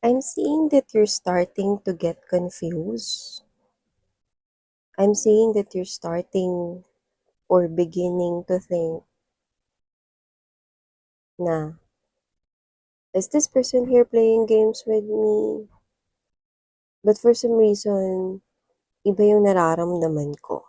I'm seeing that you're starting to get confused. I'm seeing that you're starting or beginning to think na, is this person here playing games with me? But for some reason, iba yung nararamdaman ko.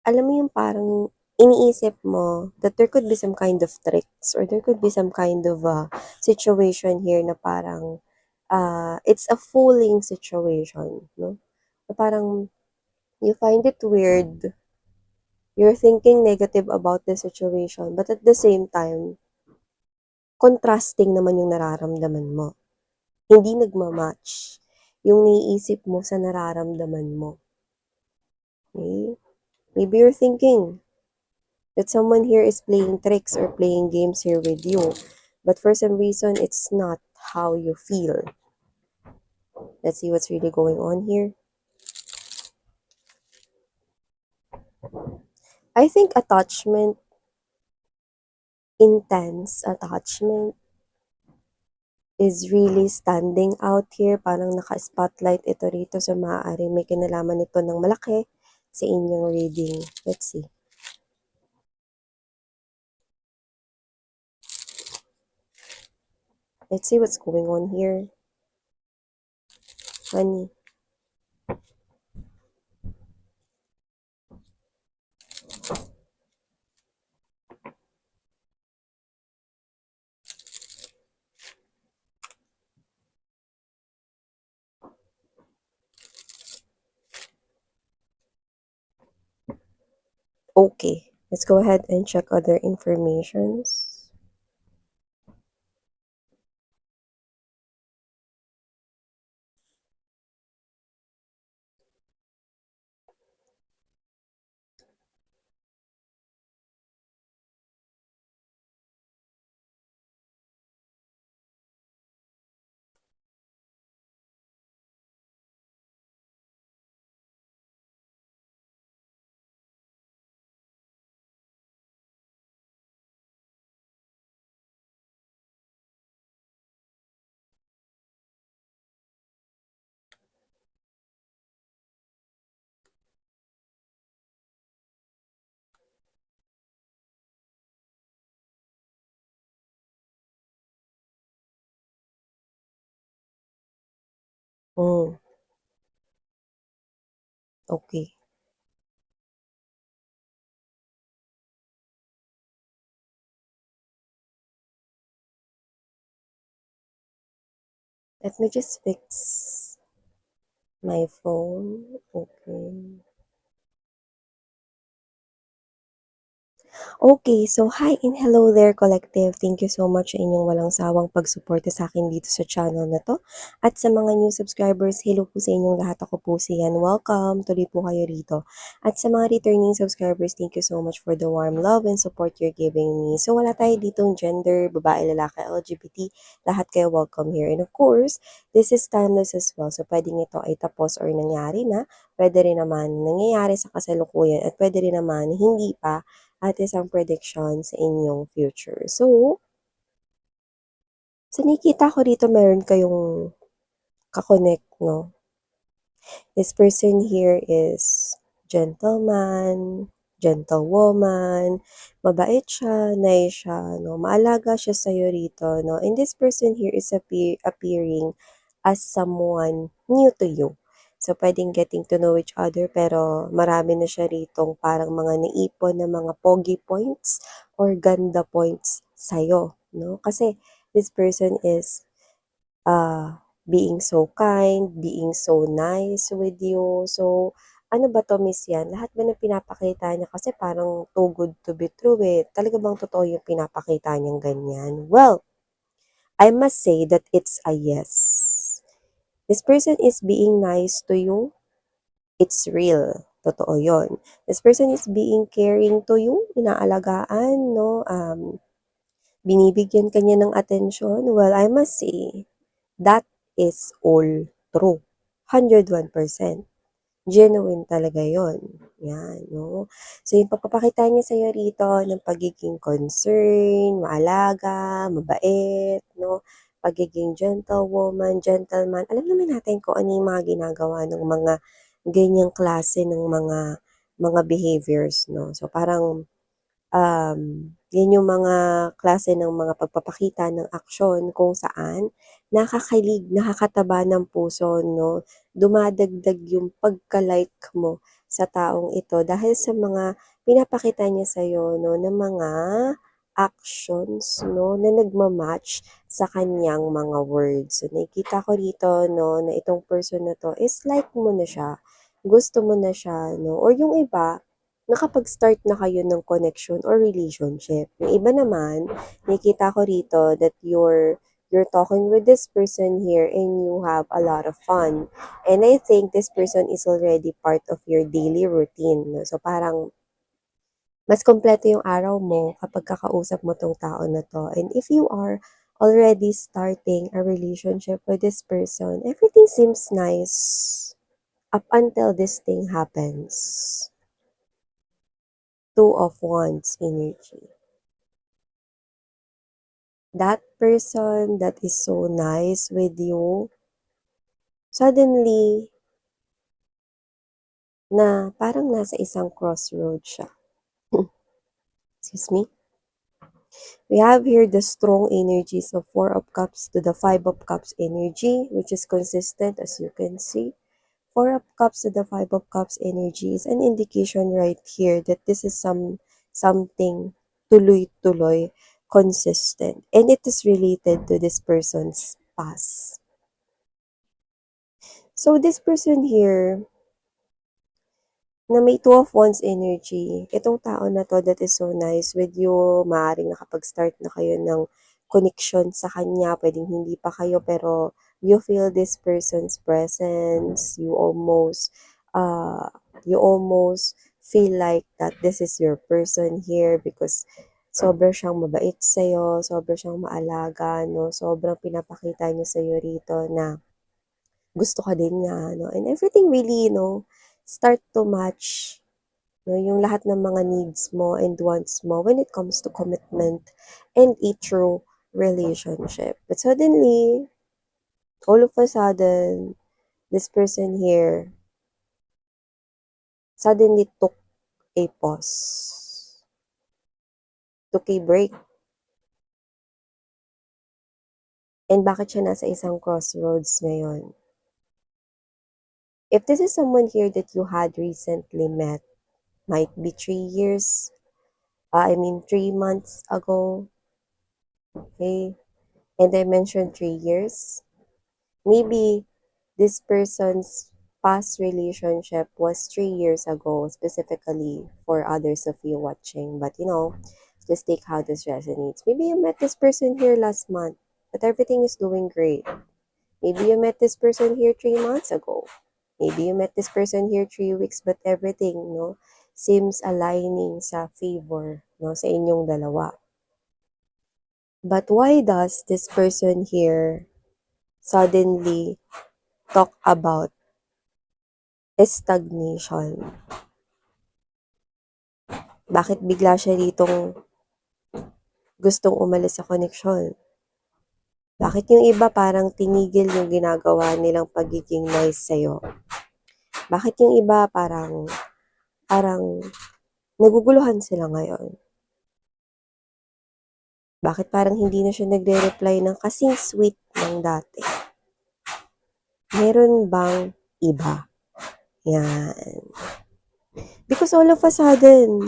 Alam mo yung parang iniisip mo that there could be some kind of tricks or there could be some kind of situation here na parang it's a fooling situation, no? Na parang you find it weird. You're thinking negative about the situation, but at the same time, contrasting naman yung nararamdaman mo. Hindi nagmamatch yung naiisip mo sa nararamdaman mo. Okay? Maybe you're thinking that someone here is playing tricks or playing games here with you, but for some reason, it's not how you feel. Let's see what's really going on here. I think attachment, intense attachment, is really standing out here. Parang naka-spotlight ito rito, so maaaring may kinalaman ito ng malaki sa inyong reading. Let's see. Let's see what's going on here. Honey. Okay, let's go ahead and check other informations. Okay. Let me just fix my phone. Okay. Okay, so hi and hello there collective. Thank you so much sa inyong walang sawang pagsuporta sa akin dito sa channel na to. At sa mga new subscribers, hello po sa inyong lahat. Ako po si Yan. Welcome. Tuloy po kayo rito. At sa mga returning subscribers, thank you so much for the warm love and support you're giving me. So wala tayo ditong gender, babae, lalaki, LGBT. Lahat kayo welcome here. And of course, this is timeless as well. So pwedeng ito ay tapos or nangyari na. Pwede rin naman nangyayari sa kasalukuyan at pwede rin naman hindi pa at isang prediction sa inyong future. So, sa nakikita ko dito meron kayong kakonect, no? This person here is gentleman, gentlewoman, mabait siya, nice siya, no? Maalaga siya sa'yo rito, no? And this person here is appearing as someone new to you. So, pwedeng getting to know each other, pero marami na siya ritong parang mga naipon na mga pogi points or ganda points sa'yo, no? Kasi this person is being so kind, being so nice with you. So, ano ba 'to, Miss Yan? Lahat ba ng pinapakita niya kasi parang too good to be true, eh. Talaga bang totoo yung pinapakita niyang ganyan? Well, I must say that it's a yes. This person is being nice to you. It's real. Totoo yon. This person is being caring to you, inaalagaan, no? Binibigyan kanya ng atensyon. Well, I must say, that is all true. 101%. Genuine talaga yon. Yan, no? So, yung pagpapakita niya sa'yo rito ng pagiging concern, maalaga, mabait, no? Pagiging gentlewoman, gentleman. Alam naman natin kung ano yung mga ginagawa ng mga ganyang klase ng mga behaviors, no? So, parang yan yung mga klase ng mga pagpapakita ng aksyon kung saan nakakakilig, nakakataba ng puso, no? Dumadagdag yung pagka-like mo sa taong ito dahil sa mga pinapakita niya sa'yo, no, ng mga actions, no, na nagmamatch sa kanyang mga words. So, nakikita ko rito, no, na itong person na to is like mo na siya, gusto mo na siya, no, or yung iba, nakapag-start na kayo ng connection or relationship. Yung iba naman, nakikita ko rito that you're talking with this person here and you have a lot of fun. And I think this person is already part of your daily routine. No? So parang mas kompleto yung araw mo kapag kakausap mo tong tao na to. And if you are already starting a relationship with this person, everything seems nice up until this thing happens. Two of Wands energy. That person that is so nice with you, suddenly, na parang nasa isang crossroad siya. Excuse me. We have here the strong energies of Four of Cups to the Five of Cups energy, which is consistent as you can see. Four of Cups to the Five of Cups energy is an indication right here that this is something tuloy-tuloy, consistent. And it is related to this person's past. So this person here, na may Two of Wands energy, itong tao na to that is so nice with you, maaaring nakapag-start na kayo ng connection sa kanya, pwedeng hindi pa kayo, pero you feel this person's presence, you almost feel like that this is your person here because sobrang siyang mabait sa'yo, sobrang siyang maalaga, no? Sobrang pinapakita niya sa'yo rito na gusto ka din niya, no? And everything really, start to match, no, yung lahat ng mga needs mo and wants mo when it comes to commitment and a true relationship. But suddenly, all of a sudden, this person here suddenly took a pause, took a break. And bakit siya nasa isang crossroads ngayon? If this is someone here that you had recently met, might be 3 years, 3 months ago, okay? And I mentioned 3 years. Maybe this person's past relationship was 3 years ago, specifically for others of you watching. But just take how this resonates. Maybe you met this person here last month, but everything is doing great. Maybe you met this person here 3 months ago. Maybe you met this person here 3 weeks, but everything, seems aligning sa favor, sa inyong dalawa. But why does this person here suddenly talk about stagnation? Bakit bigla siya ditong gustong umalis sa koneksyon? Bakit yung iba parang tinigil yung ginagawa nilang pagiging nice sa'yo? Bakit yung iba parang naguguluhan sila ngayon? Bakit parang hindi na siya nagre-reply ng kasing sweet ng dati? Meron bang iba? Yan. Because all of a sudden,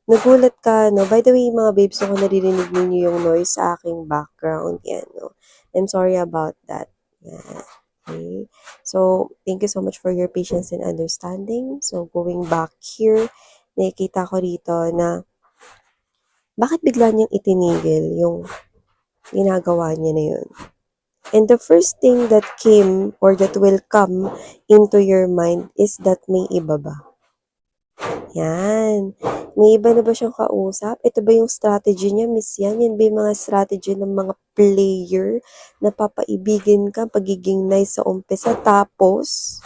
nagulat ka, no? By the way, mga babes, kung naririnig ninyo yung noise sa aking background, yan, no? I'm sorry about that. Yan. Okay. So, thank you so much for your patience and understanding. So, going back here, nakikita ko rito na bakit bigla niyang itinigil yung ginagawa niya na yun. And the first thing that came or that will come into your mind is that may iba ba? Yan. May iba na ba siyang kausap? Ito ba yung strategy niya, miss yan? Yan ba yung mga strategy ng mga player na papaibigin ka, pagiging nice sa umpisa, tapos,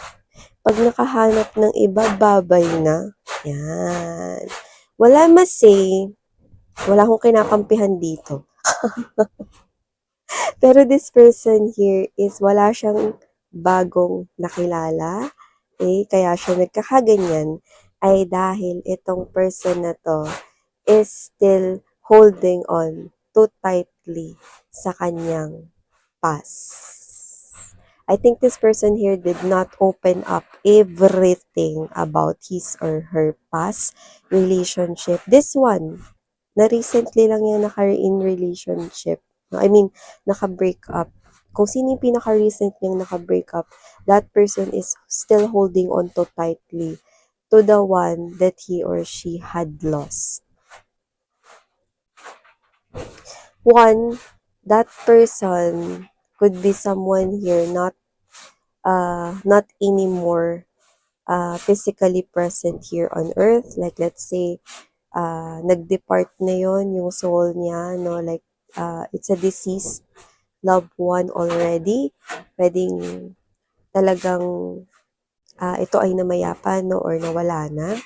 pag nakahanap ng iba, babay na? Yan. Wala ma-say, wala akong kinakampihan dito. Pero this person here is wala siyang bagong nakilala. Kaya siya nagkakaganyan ay dahil itong person na to is still holding on too tightly sa kanyang past. I think this person here did not open up everything about his or her past relationship. This one, na recently lang yan naka-in relationship. I mean, naka-break up. Kung sino yung pinaka-recent niyang naka-break up, that person is still holding on to tightly to the one that he or she had lost. One, that person could be someone here not anymore physically present here on earth. Like let's say nag-depart na yon yung soul niya, no? Like it's a deceased loved one already. Pwedeng talagang ito ay namayapa, no? Or nawala na.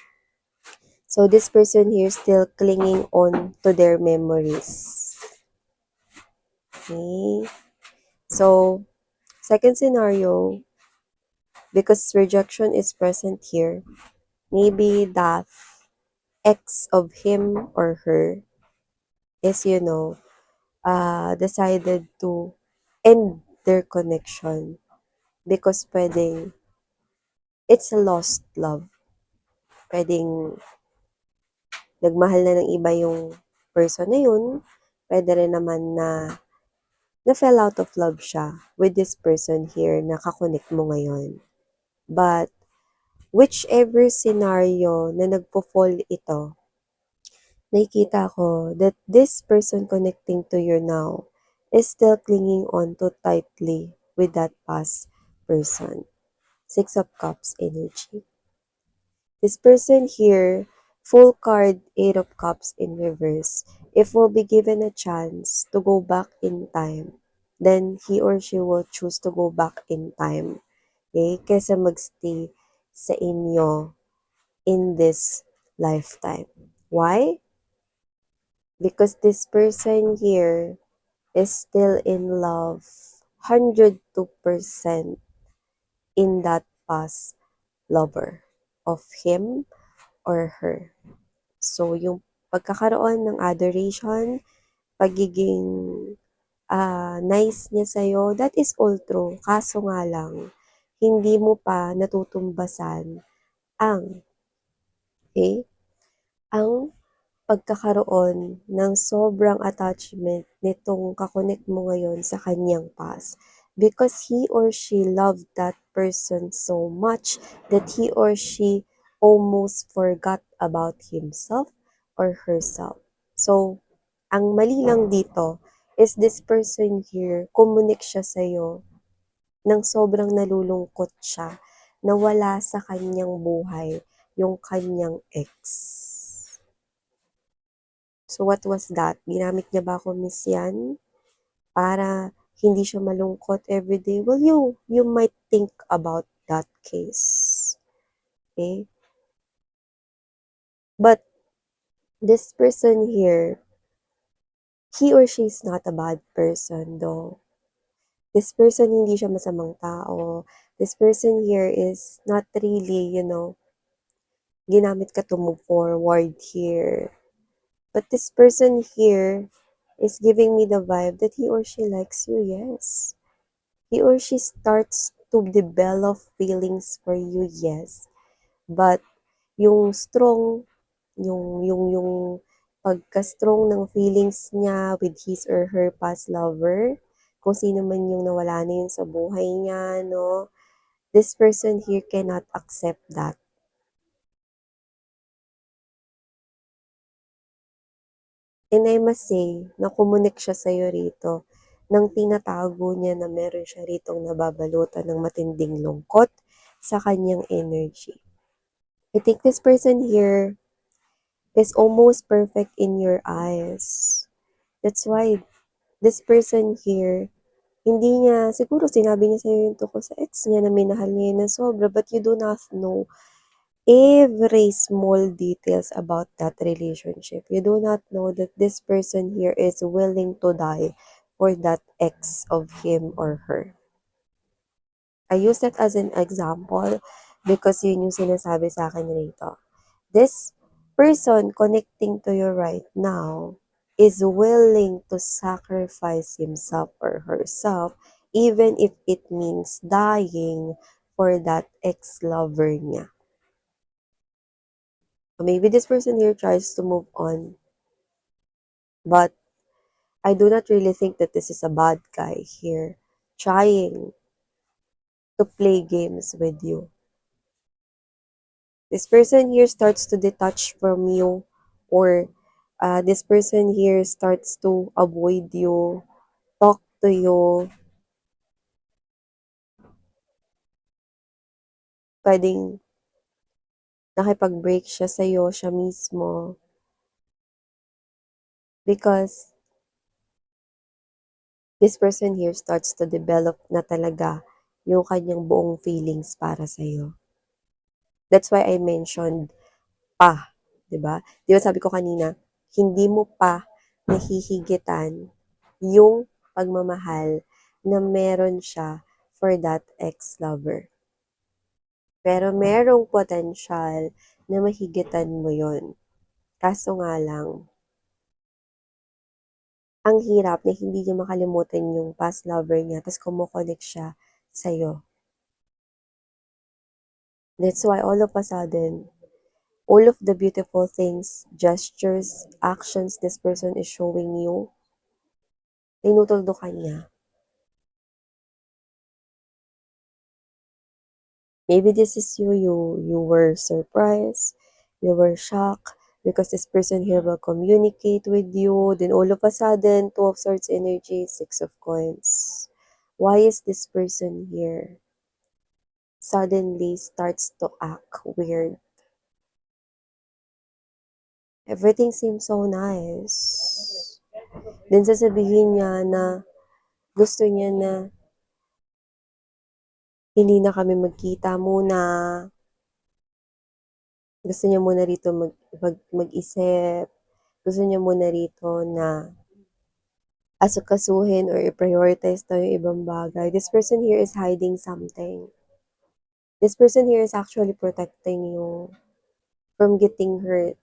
So this person here still clinging on to their memories. Okay. So second scenario, because rejection is present here, maybe that ex of him or her is, decided to end their connection because pwedeng it's a lost love. Pwedeng nagmahal na ng iba yung person na yun. Pwede rin naman na fell out of love siya with this person here na kakonect mo ngayon. But whichever scenario na nagpo-fall ito, nakikita ko that this person connecting to you now is still clinging on too tightly with that past person. Six of Cups energy. This person here, full card, Eight of Cups in reverse. If we'll be given a chance to go back in time, then he or she will choose to go back in time. Okay? Kesa magstay sa inyo in this lifetime. Why? Because this person here is still in love 102% in that past lover of him or her. So, yung pagkakaroon ng adoration, pagiging nice niya sa'yo, that is all true. Kaso nga lang, hindi mo pa natutumbasan ang, ang pagkakaroon ng sobrang attachment nitong kakonect mo ngayon sa kanyang past. Because he or she loved that person so much that he or she almost forgot about himself or herself. So, ang mali lang dito is this person here, kumunik siya sa'yo nang sobrang nalulungkot siya na wala sa kanyang buhay yung kanyang ex. So what was that? Ginamit niya ba ako, Miss Yan, para hindi siya malungkot everyday? Well, you might think about that case. Okay? But this person here, he or she is not a bad person though. This person, hindi siya masamang tao. This person here is not really, ginamit ka to move forward here. But this person here is giving me the vibe that he or she likes you, yes. He or she starts to develop feelings for you, yes. But yung strong, yung pagka-strong ng feelings niya with his or her past lover, kung sino man yung nawala na yun sa buhay niya, no? This person here cannot accept that. And I must say, na kumunik siya sa'yo rito nang tinatago niya na meron siya ritong nababalutan ng matinding lungkot sa kanyang energy. I think this person here is almost perfect in your eyes. That's why this person here, hindi niya, siguro sinabi niya sa'yo yung tungkol sa ex niya na minahal niya na sobra, but you do not know every small details about that relationship. You do not know that this person here is willing to die for that ex of him or her. I use that as an example because yun yung sinasabi sa akin rito. This person connecting to you right now is willing to sacrifice himself or herself even if it means dying for that ex-lover niya. Maybe this person here tries to move on, but I do not really think that this is a bad guy here trying to play games with you. This person here starts to detach from you, or this person here starts to avoid you, talk to you. Pwedeng nakipag-break siya sa'yo, siya mismo. Because this person here starts to develop na talaga yung kanyang buong feelings para sa'yo. That's why I mentioned pa, 'di ba? 'Di ba sabi ko kanina, hindi mo pa nahihigitan yung pagmamahal na meron siya for that ex-lover. Pero merong potential na mahigitan mo yon. Kaso nga lang, ang hirap na hindi niya makalimutan yung past lover niya tapos kumokonek siya sa'yo. That's why all of a sudden, all of the beautiful things, gestures, actions this person is showing you, tinutuldukan niya. Maybe this is you were surprised, you were shocked, because this person here will communicate with you, then all of a sudden, Two of Swords energy, Six of Coins. Why is this person here suddenly starts to act weird? Everything seems so nice. Then sasabihin niya na gusto niya na hindi na kami magkita muna. Gusto niya muna rito mag-isip. Gusto niya muna rito na asikasuhin or i-prioritize daw yung ibang bagay. This person here is hiding something. This person here is actually protecting you from getting hurt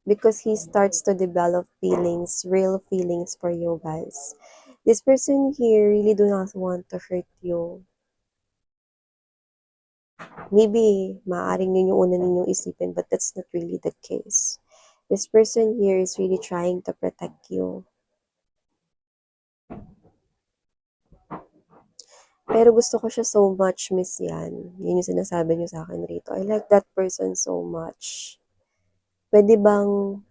because he starts to develop feelings, real feelings for you guys. This person here really do not want to hurt you. Maybe, maaaring yun yung una ninyong isipin, but that's not really the case. This person here is really trying to protect you. Pero gusto ko siya so much, Miss Yan. Yun yung sinasabi niyo sa akin rito. I like that person so much. Pwede bang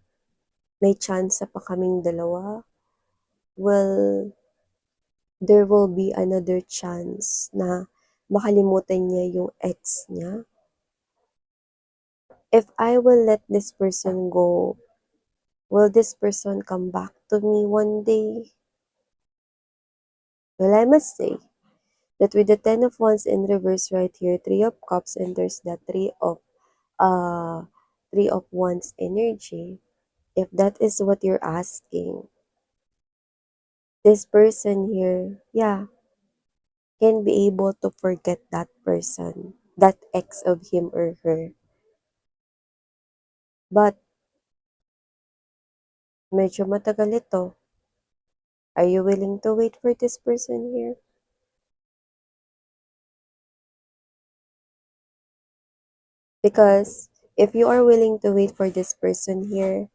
may chance pa kaming dalawa? Well, there will be another chance na makalimutan niya yung ex niya. If I will let this person go, will this person come back to me one day? Well, I must say that with the Ten of Wands in reverse right here, Three of Cups, and there's the Three of Wands energy, if that is what you're asking, this person here, yeah, can be able to forget that person, that ex of him or her. But, medyo matagal ito. Are you willing to wait for this person here? Because if you are willing to wait for this person here,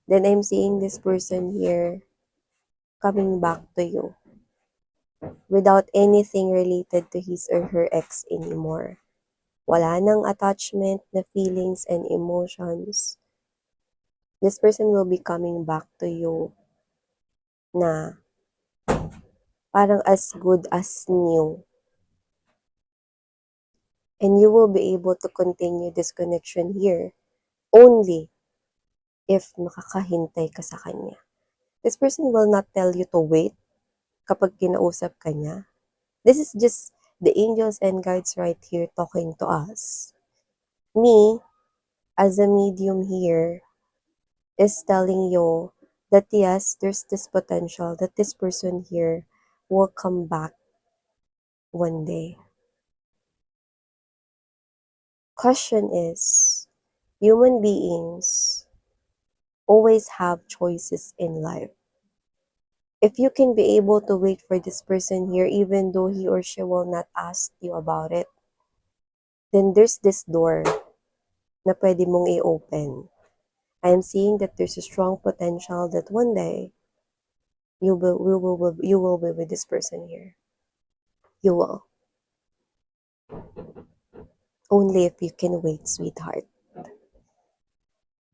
then I'm seeing this person here coming back to you without anything related to his or her ex anymore. Wala nang attachment na feelings and emotions. This person will be coming back to you na parang as good as new. And you will be able to continue this connection here only if makakahintay ka sa kanya. This person will not tell you to wait kapag kinausap ka niya. This is just the angels and guides right here talking to us. Me, as a medium here, is telling you that yes, there's this potential that this person here will come back one day. Question is, human beings always have choices in life. If you can be able to wait for this person here, even though he or she will not ask you about it, then there's this door na pwede mong i-open. I am seeing that there's a strong potential that one day you will be with this person here. You will. Only if you can wait, sweetheart.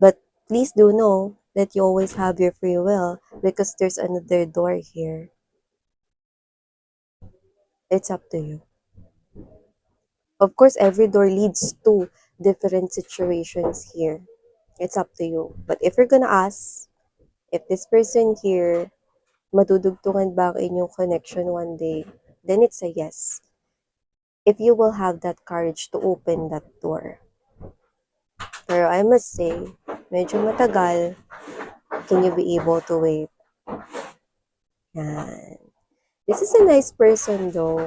But please do know that you always have your free will because there's another door here. It's up to you. Of course, every door leads to different situations here. It's up to you. But if you're gonna ask, if this person here, madudugtungan ba ang inyong connection one day, then it's a yes. If you will have that courage to open that door. Pero I must say, medyo matagal. Can you be able to wait? Yan. This is a nice person though.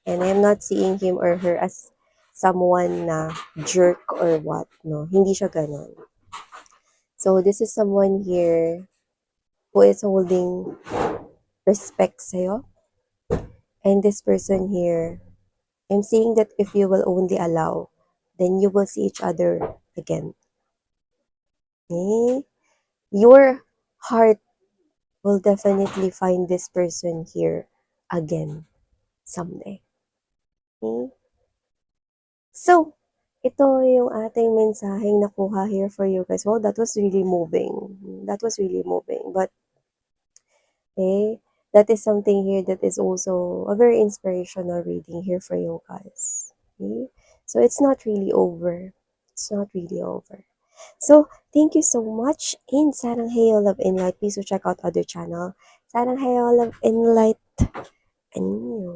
And I'm not seeing him or her as someone na jerk or what, no? Hindi siya ganon. So this is someone here who is holding respect sa'yo. And this person here, I'm seeing that if you will only allow, then you will see each other again. Okay? Your heart will definitely find this person here again someday. Okay? So, ito yung ating mensaheng nakuha here for you guys. Wow, that was really moving. That was really moving. But, okay, that is something here that is also a very inspirational reading here for you guys. Okay? So, it's not really over. It's not really over. So, thank you so much. And Sarang Heyo Love and Light. Please do check out other channel. Sarang Heyo Love and Light. And